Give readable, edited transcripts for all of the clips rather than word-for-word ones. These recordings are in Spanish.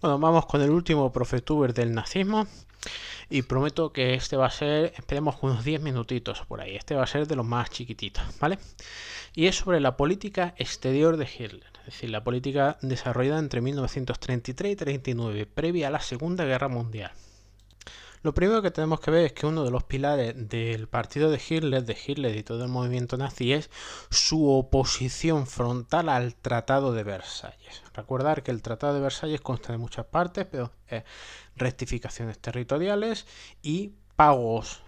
Bueno, vamos con el último Profetuber del nazismo y prometo que este va a ser, esperemos unos 10 minutitos por ahí, este va a ser de los más chiquititos, ¿vale? Y es sobre la política exterior de Hitler, es decir, la política desarrollada entre 1933 y 39, previa a la Segunda Guerra Mundial. Lo primero que tenemos que ver es que uno de los pilares del partido de Hitler y todo el movimiento nazi es su oposición frontal al Tratado de Versalles. Recordar que el Tratado de Versalles consta de muchas partes, pero rectificaciones territoriales y pagos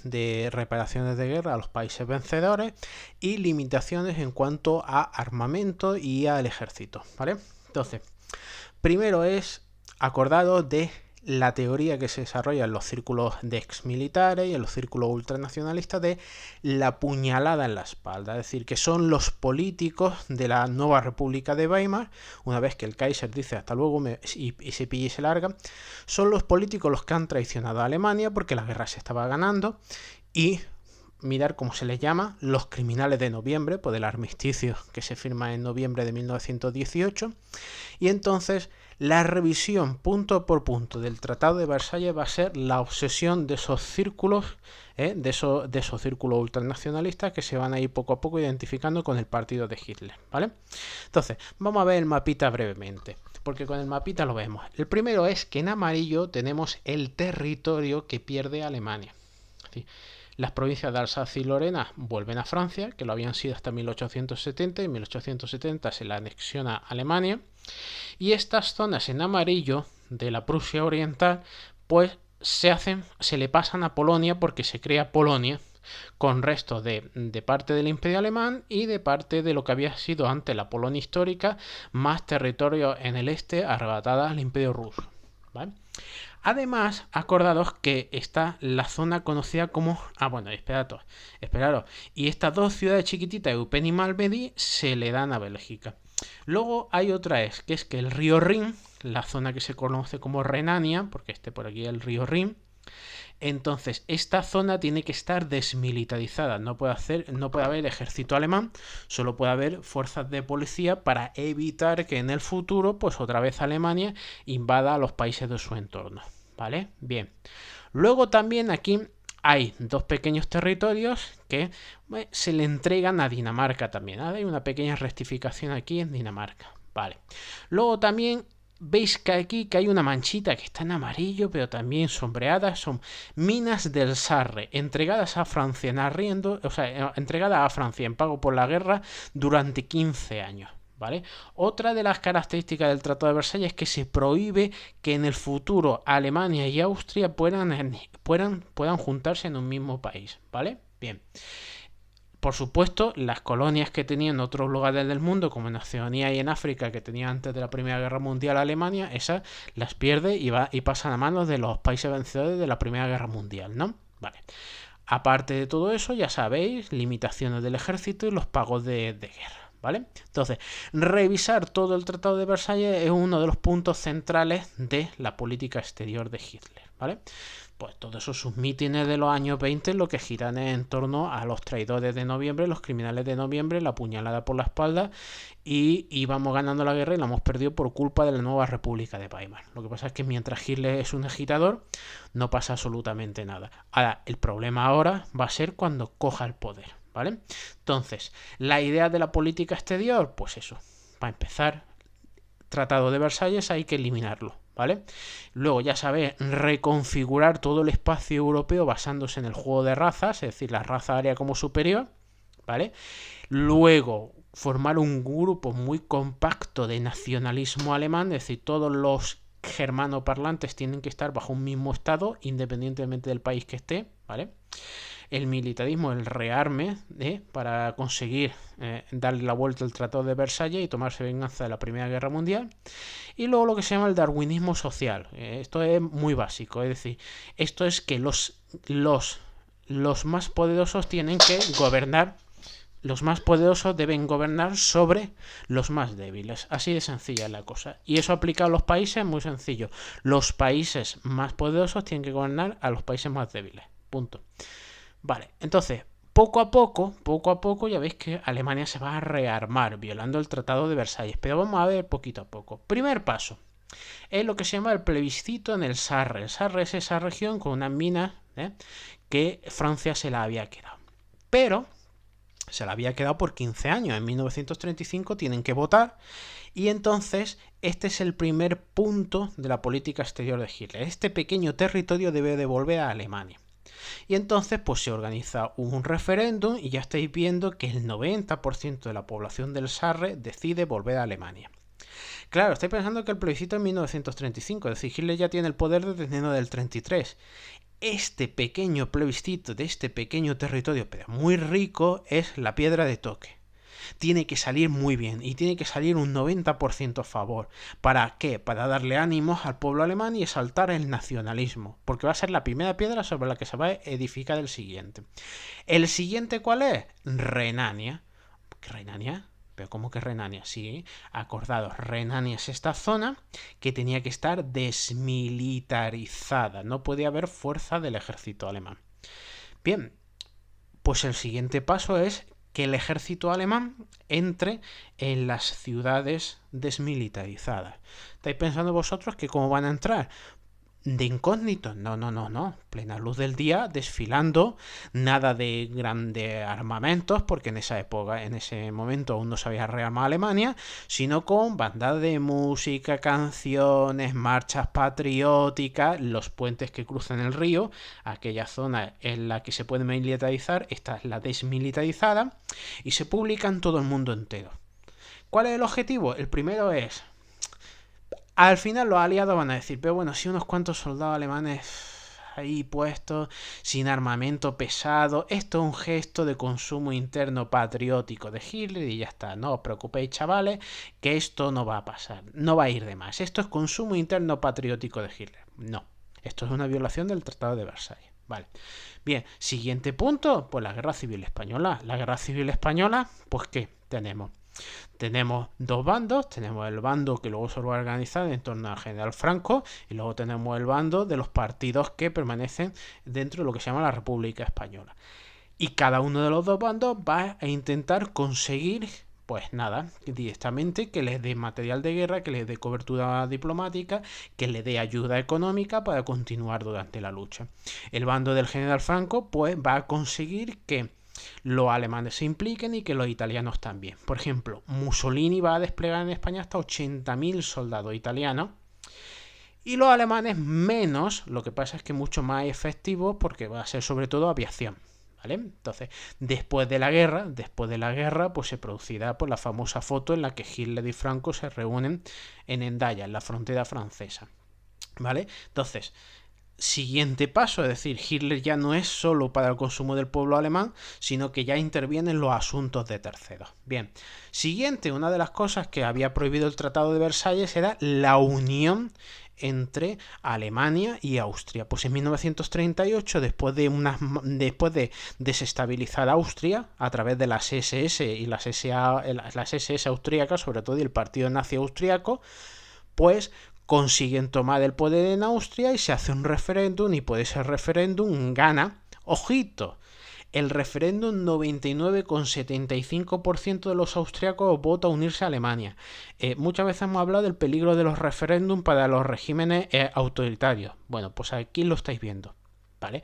de reparaciones de guerra a los países vencedores y limitaciones en cuanto a armamento y al ejército, ¿vale? Entonces, primero es acordado de la teoría que se desarrolla en los círculos de exmilitares y en los círculos ultranacionalistas de la puñalada en la espalda, es decir, que son los políticos de la nueva República de Weimar, una vez que el Kaiser dice hasta luego y se pilla y se larga, son los políticos los que han traicionado a Alemania porque la guerra se estaba ganando y mirar cómo se les llama, los criminales de noviembre, pues el armisticio que se firma en noviembre de 1918, y entonces la revisión punto por punto del Tratado de Versalles va a ser la obsesión de esos círculos, de esos círculos ultranacionalistas que se van a ir poco a poco identificando con el partido de Hitler, ¿vale? Entonces, vamos a ver el mapita brevemente, porque con el mapita lo vemos. El primero es que en amarillo tenemos el territorio que pierde Alemania. ¿Sí? Las provincias de Alsacia y Lorena vuelven a Francia, que lo habían sido hasta 1870, y en 1870 se la anexiona a Alemania, y estas zonas en amarillo de la Prusia Oriental, pues se le pasan a Polonia porque se crea Polonia con restos de parte del Imperio Alemán y de parte de lo que había sido antes la Polonia histórica, más territorio en el este arrebatada al Imperio Ruso, ¿vale? Además, acordados que está la zona conocida como... esperaros. Y estas dos ciudades chiquititas, Eupen y Malmedy, se le dan a Bélgica. Luego hay otra que es que el río Rin, la zona que se conoce como Renania, porque por aquí el río Rin, entonces esta zona tiene que estar desmilitarizada, no puede haber ejército alemán, solo puede haber fuerzas de policía para evitar que en el futuro, pues otra vez Alemania invada a los países de su entorno, ¿vale? Bien. Luego también aquí hay dos pequeños territorios que se le entregan a Dinamarca también. Hay una pequeña rectificación aquí en Dinamarca, ¿vale? Luego también veis que aquí que hay una manchita que está en amarillo, pero también sombreada, son minas del Sarre, entregadas a Francia entregadas a Francia en pago por la guerra durante 15 años. ¿Vale? Otra de las características del Tratado de Versalles es que se prohíbe que en el futuro Alemania y Austria puedan juntarse en un mismo país, ¿vale? Bien. Por supuesto, las colonias que tenía en otros lugares del mundo, como en Oceanía y en África, que tenía antes de la Primera Guerra Mundial Alemania, esas las pierde y pasan a manos de los países vencedores de la Primera Guerra Mundial, ¿no? Vale. Aparte de todo eso, ya sabéis, limitaciones del ejército y los pagos de guerra, ¿vale? Entonces, revisar todo el Tratado de Versalles es uno de los puntos centrales de la política exterior de Hitler, ¿vale? Pues todos esos sus mítines de los años 20 lo que giran es en torno a los traidores de noviembre, los criminales de noviembre, la puñalada por la espalda y íbamos ganando la guerra y la hemos perdido por culpa de la nueva República de Weimar. Lo que pasa es que mientras Hitler es un agitador no pasa absolutamente nada. Ahora, el problema ahora va a ser cuando coja el poder, ¿vale? Entonces, la idea de la política exterior, pues eso, para empezar, Tratado de Versalles hay que eliminarlo, ¿vale? Luego, ya sabéis, reconfigurar todo el espacio europeo basándose en el juego de razas, es decir, la raza aria como superior, ¿vale? Luego, formar un grupo muy compacto de nacionalismo alemán, es decir, todos los germanoparlantes tienen que estar bajo un mismo estado, independientemente del país que esté, ¿vale? El militarismo, el rearme, para conseguir darle la vuelta al Tratado de Versalles y tomarse venganza de la Primera Guerra Mundial. Y luego lo que se llama el darwinismo social. Esto es muy básico, es decir, esto es que los más poderosos tienen que gobernar. Los más poderosos deben gobernar sobre los más débiles. Así de sencilla es la cosa. Y eso aplicado a los países, muy sencillo. Los países más poderosos tienen que gobernar a los países más débiles. Punto. Vale, entonces, poco a poco, ya veis que Alemania se va a rearmar, violando el Tratado de Versalles. Pero vamos a ver poquito a poco. Primer paso. Es lo que se llama el plebiscito en el Sarre. El Sarre es esa región con unas minas que Francia se la había quedado. Pero se la había quedado por 15 años. En 1935 tienen que votar. Y entonces este es el primer punto de la política exterior de Hitler. Este pequeño territorio debe devolver a Alemania. Y entonces pues se organiza un referéndum y ya estáis viendo que el 90% de la población del Sarre decide volver a Alemania. Claro, estoy pensando que el plebiscito es en 1935, es decir, Hitler ya tiene el poder desde enero del 33. Este pequeño plebiscito de este pequeño territorio, pero muy rico, es la piedra de toque. Tiene que salir muy bien y tiene que salir un 90% a favor. ¿Para qué? Para darle ánimos al pueblo alemán y exaltar el nacionalismo, porque va a ser la primera piedra sobre la que se va a edificar el siguiente. ¿El siguiente cuál es? Renania. ¿Renania? ¿Pero cómo que Renania? Sí, acordados, Renania es esta zona que tenía que estar desmilitarizada. No podía haber fuerza del ejército alemán. Bien, pues el siguiente paso es que el ejército alemán entre en las ciudades desmilitarizadas. ¿Estáis pensando vosotros que cómo van a entrar? De incógnito, no, plena luz del día, desfilando, nada de grandes armamentos, porque en esa época, en ese momento aún no se había rearmado Alemania, sino con bandas de música, canciones, marchas patrióticas, los puentes que cruzan el río, aquella zona en la que se puede militarizar, esta es la desmilitarizada, y se publica en todo el mundo entero. ¿Cuál es el objetivo? El primero es... Al final los aliados van a decir, pero bueno, si unos cuantos soldados alemanes ahí puestos, sin armamento pesado, esto es un gesto de consumo interno patriótico de Hitler y ya está. No os preocupéis, chavales, que esto no va a pasar, no va a ir de más. Esto es consumo interno patriótico de Hitler. No, esto es una violación del Tratado de Versalles. Vale. Bien, siguiente punto, pues la Guerra Civil Española. La Guerra Civil Española, pues ¿qué tenemos? Tenemos dos bandos, tenemos el bando que luego se va a organizar en torno al general Franco y luego tenemos el bando de los partidos que permanecen dentro de lo que se llama la República Española. Y cada uno de los dos bandos va a intentar conseguir, pues nada, directamente que les dé material de guerra, que les dé cobertura diplomática, que les dé ayuda económica para continuar durante la lucha. El bando del general Franco pues va a conseguir que los alemanes se impliquen y que los italianos también. Por ejemplo, Mussolini va a desplegar en España hasta 80.000 soldados italianos y los alemanes menos, lo que pasa es que mucho más efectivos porque va a ser sobre todo aviación. ¿Vale? Entonces, después de la guerra, pues se producirá pues, la famosa foto en la que Hitler y Franco se reúnen en Hendaya, en la frontera francesa. ¿Vale? Entonces, siguiente paso, es decir, Hitler ya no es solo para el consumo del pueblo alemán, sino que ya interviene en los asuntos de terceros. Bien, siguiente, una de las cosas que había prohibido el Tratado de Versalles era la unión entre Alemania y Austria. Pues en 1938, después de desestabilizar Austria a través de las SS y las SS austríacas, sobre todo y el partido nazi austriaco, pues consiguen tomar el poder en Austria y se hace un referéndum y por ese referéndum gana, ojito, el referéndum 99,75% de los austriacos vota unirse a Alemania. Muchas veces hemos hablado del peligro de los referéndums para los regímenes autoritarios. Bueno, pues aquí lo estáis viendo, ¿vale?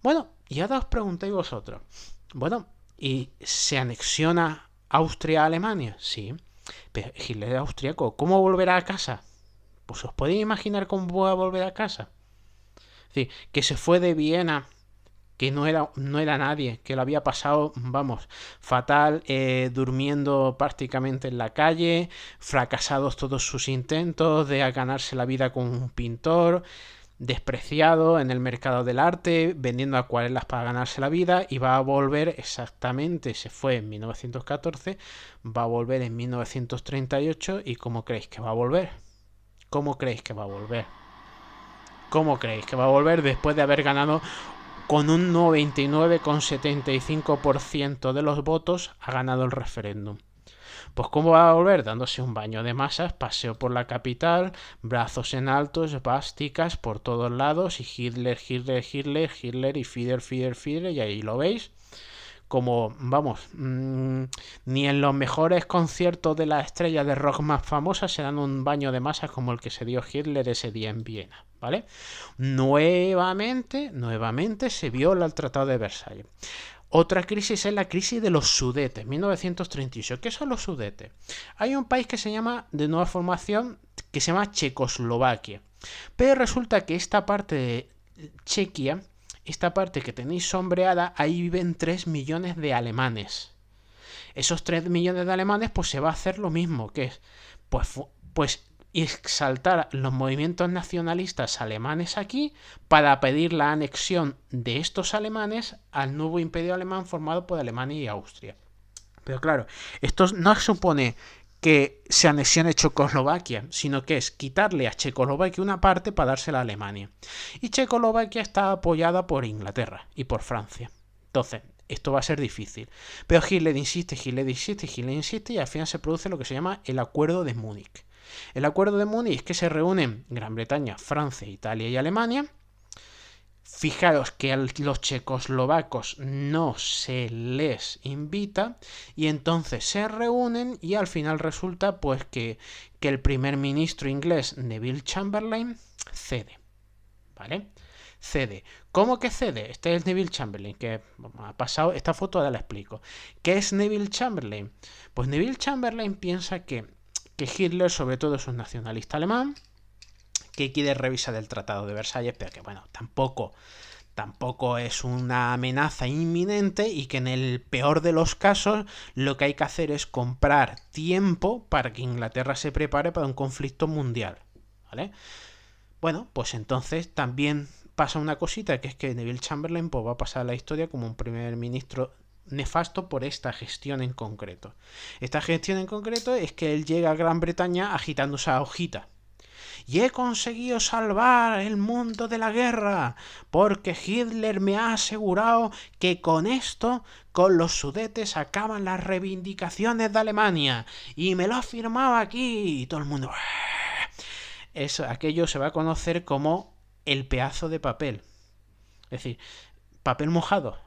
Bueno, y ahora os preguntáis vosotros, bueno, ¿y se anexiona Austria a Alemania? Sí, pero Hitler es austriaco, ¿cómo volverá a casa? Pues os podéis imaginar cómo va a volver a casa. Es decir, que se fue de Viena, que no era nadie, que lo había pasado, vamos, fatal, durmiendo prácticamente en la calle, fracasados todos sus intentos de ganarse la vida como un pintor, despreciado en el mercado del arte, vendiendo acuarelas para ganarse la vida, y va a volver exactamente, se fue en 1914, va a volver en 1938, y ¿cómo creéis que va a volver? ¿Cómo creéis que va a volver? ¿Cómo creéis que va a volver después de haber ganado con un 99,75% de los votos? Ha ganado el referéndum. Pues ¿cómo va a volver? Dándose un baño de masas, paseo por la capital, brazos en alto, esvásticas por todos lados y Hitler y Führer, y ahí lo veis, como, vamos, ni en los mejores conciertos de las estrellas de rock más famosas se dan un baño de masas como el que se dio Hitler ese día en Viena, ¿vale? Nuevamente se viola el Tratado de Versalles. Otra crisis es la crisis de los Sudetes, 1938. ¿Qué son los Sudetes? Hay un país que se llama, de nueva formación, que se llama Checoslovaquia. Pero resulta que esta parte de Chequia, esta parte que tenéis sombreada, ahí viven 3 millones de alemanes. Esos 3 millones de alemanes, pues se va a hacer lo mismo, que es, pues exaltar los movimientos nacionalistas alemanes aquí para pedir la anexión de estos alemanes al nuevo imperio alemán formado por Alemania y Austria. Pero claro, esto no supone que se anexione Checoslovaquia, sino que es quitarle a Checoslovaquia una parte para dársela a Alemania. Y Checoslovaquia está apoyada por Inglaterra y por Francia. Entonces, esto va a ser difícil. Pero Hitler insiste y al final se produce lo que se llama el Acuerdo de Múnich. El Acuerdo de Múnich es que se reúnen Gran Bretaña, Francia, Italia y Alemania. Fijaros que a los checoslovacos no se les invita y entonces se reúnen y al final resulta pues que el primer ministro inglés Neville Chamberlain cede, ¿vale? Cede. ¿Cómo que cede? Este es Neville Chamberlain, que ha pasado esta foto, ahora la explico. ¿Qué es Neville Chamberlain? Pues Neville Chamberlain piensa que Hitler sobre todo es un nacionalista alemán, que quiere revisar el Tratado de Versalles, pero que bueno, tampoco es una amenaza inminente y que en el peor de los casos lo que hay que hacer es comprar tiempo para que Inglaterra se prepare para un conflicto mundial, ¿vale? Bueno, pues entonces también pasa una cosita, que es que Neville Chamberlain pues, va a pasar a la historia como un primer ministro nefasto por esta gestión en concreto. Esta gestión en concreto es que él llega a Gran Bretaña agitando esa hojita. Y he conseguido salvar el mundo de la guerra, porque Hitler me ha asegurado que con esto, con los Sudetes, acaban las reivindicaciones de Alemania. Y me lo ha firmado aquí. Y todo el mundo... aquello se va a conocer como el pedazo de papel. Es decir, papel mojado.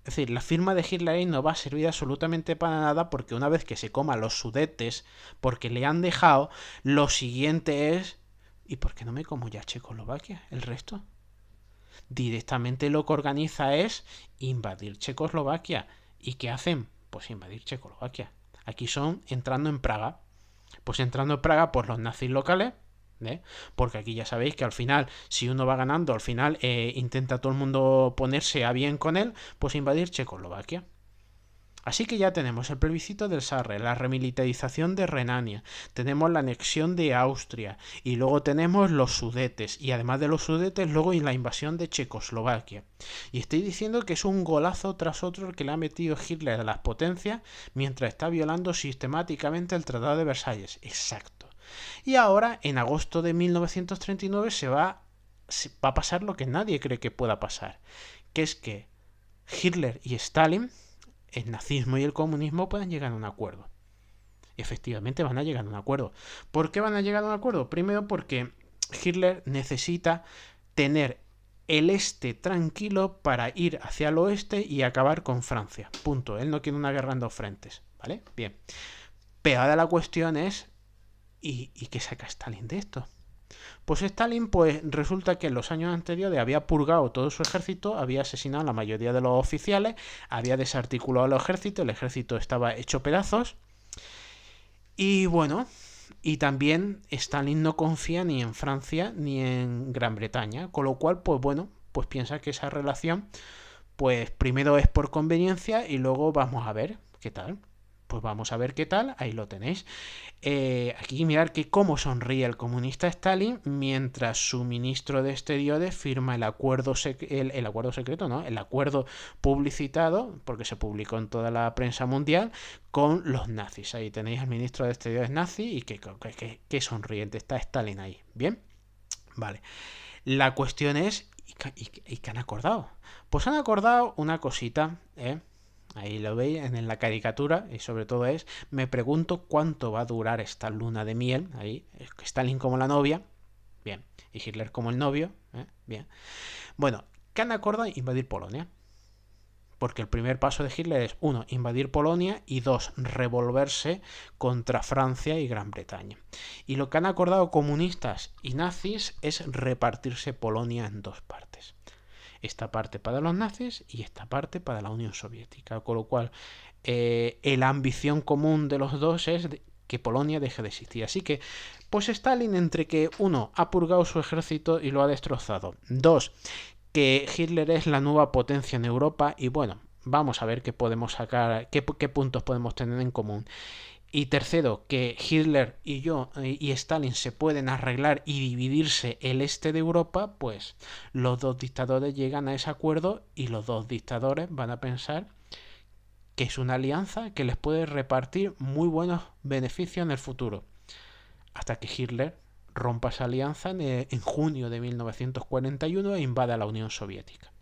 Es decir, la firma de Hitler ahí no va a servir absolutamente para nada porque una vez que se coma los Sudetes porque le han dejado, lo siguiente es... ¿Y por qué no me como ya Checoslovaquia? ¿El resto? Directamente lo que organiza es invadir Checoslovaquia. ¿Y qué hacen? Pues invadir Checoslovaquia. Aquí son entrando en Praga. Pues entrando en Praga por los nazis locales, ¿eh? Porque aquí ya sabéis que al final, si uno va ganando, al final intenta todo el mundo ponerse a bien con él, pues invadir Checoslovaquia. Así que ya tenemos el plebiscito del Sarre, la remilitarización de Renania, tenemos la anexión de Austria y luego tenemos los Sudetes y además de los Sudetes luego la invasión de Checoslovaquia. Y estoy diciendo que es un golazo tras otro el que le ha metido Hitler a las potencias mientras está violando sistemáticamente el Tratado de Versalles. Exacto. Y ahora, en agosto de 1939, va a pasar lo que nadie cree que pueda pasar, que es que Hitler y Stalin, el nazismo y el comunismo, pueden llegar a un acuerdo. Y efectivamente van a llegar a un acuerdo. ¿Por qué van a llegar a un acuerdo? Primero porque Hitler necesita tener el este tranquilo para ir hacia el oeste y acabar con Francia. Punto. Él no quiere una guerra en dos frentes. ¿Vale? Bien. Pero ahora la cuestión es ¿y qué saca Stalin de esto? Pues Stalin, pues resulta que en los años anteriores había purgado todo su ejército, había asesinado a la mayoría de los oficiales, había desarticulado el ejército estaba hecho pedazos. Y bueno, y también Stalin no confía ni en Francia ni en Gran Bretaña, con lo cual, pues bueno, pues piensa que esa relación, pues primero es por conveniencia y luego vamos a ver qué tal. Pues vamos a ver qué tal, ahí lo tenéis. Aquí mirad que cómo sonríe el comunista Stalin mientras su ministro de Exteriores firma el acuerdo secreto, ¿no? El acuerdo publicitado, porque se publicó en toda la prensa mundial, con los nazis. Ahí tenéis al ministro de Exteriores nazi y qué sonriente está Stalin ahí. ¿Bien? Vale. La cuestión es, ¿y qué han acordado? Pues han acordado una cosita, Ahí lo veis en la caricatura y sobre todo me pregunto cuánto va a durar esta luna de miel, ahí, Stalin como la novia, bien, y Hitler como el novio, bien. Bueno, ¿qué han acordado? Invadir Polonia. porque el primer paso de Hitler es, 1, invadir Polonia y 2, revolverse contra Francia y Gran Bretaña. Y lo que han acordado comunistas y nazis es repartirse Polonia en 2 partes. Esta parte para los nazis y esta parte para la Unión Soviética, con lo cual la ambición común de los dos es que Polonia deje de existir. Así que, pues Stalin, entre que 1, ha purgado su ejército y lo ha destrozado, 2, que Hitler es la nueva potencia en Europa y bueno, vamos a ver qué podemos sacar, qué puntos podemos tener en común. Y tercero, que Hitler y Stalin se pueden arreglar y dividirse el este de Europa, pues los 2 dictadores llegan a ese acuerdo y los 2 dictadores van a pensar que es una alianza que les puede repartir muy buenos beneficios en el futuro. Hasta que Hitler rompa esa alianza en junio de 1941 e invada la Unión Soviética.